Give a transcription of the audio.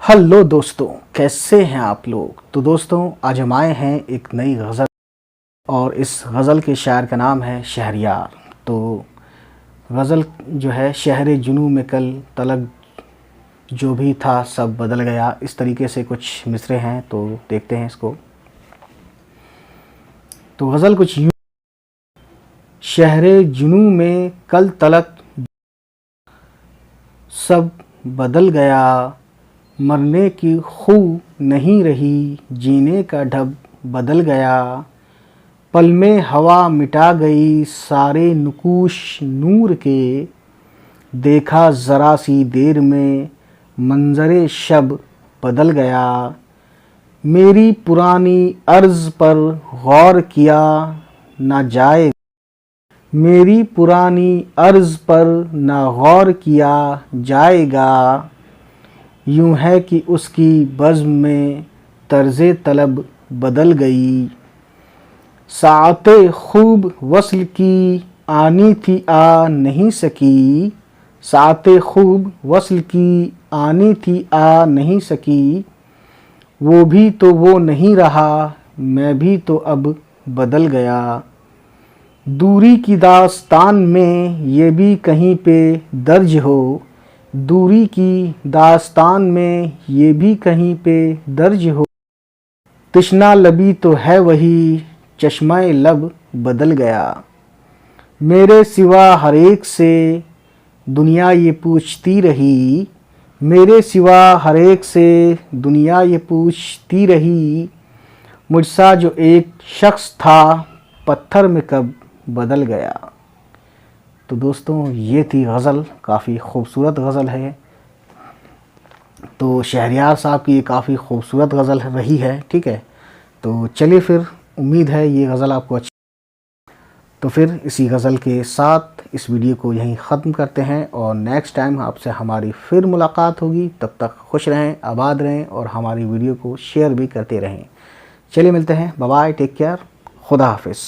Hello दोस्तों, कैसे हैं आप लोग। तो दोस्तों, आज हम आए हैं एक नई गज़ल और इस गज़ल के शायर का नाम है शहरयार। तो गज़ल जो है, शहर जुनू में कल तलक जो भी था सब बदल गया, इस तरीके से कुछ मिसरे हैं। तो देखते हैं इसको। तो गज़ल कुछ यूँ। शहर जुनू में कल तलक सब बदल गया, मरने की खू नहीं रही, जीने का ढब बदल गया। पल में हवा मिटा गई सारे नुकूश नूर के, देखा ज़रा सी देर में मंज़रे शब बदल गया। मेरी पुरानी अर्ज़ पर गौर किया ना जाए, मेरी पुरानी अर्ज़ पर ना गौर किया जाएगा। यूँ है कि उसकी बज़्म में तर्ज़े तलब बदल गई। साअते खूब वस्ल की आनी थी आ नहीं सकी, साअते खूब वस्ल की आनी थी आ नहीं सकी। वो भी तो वो नहीं रहा, मैं भी तो अब बदल गया। दूरी की दास्तान में ये भी कहीं पे दर्ज हो, दूरी की दास्तान में ये भी कहीं पे दर्ज हो। तिश्ना लबी तो है वही, चश्माए लब बदल गया। मेरे सिवा हर एक से दुनिया ये पूछती रही, मेरे सिवा हर एक से दुनिया ये पूछती रही। मुझसा जो एक शख्स था पत्थर में कब बदल गया। तो दोस्तों, ये थी गज़ल, काफ़ी खूबसूरत गज़ल है। तो शहरयार साहब की ये काफ़ी खूबसूरत गज़ल रही है, ठीक है। तो चलिए फिर, उम्मीद है ये गज़ल आपको अच्छी। तो फिर इसी गज़ल के साथ इस वीडियो को यहीं ख़त्म करते हैं और नेक्स्ट टाइम आपसे हमारी फिर मुलाकात होगी। तब तक खुश रहें, आबाद रहें और हमारी वीडियो को शेयर भी करते रहें। चलिए मिलते हैं, बाय बाय, टेक केयर, खुदा हाफिज़।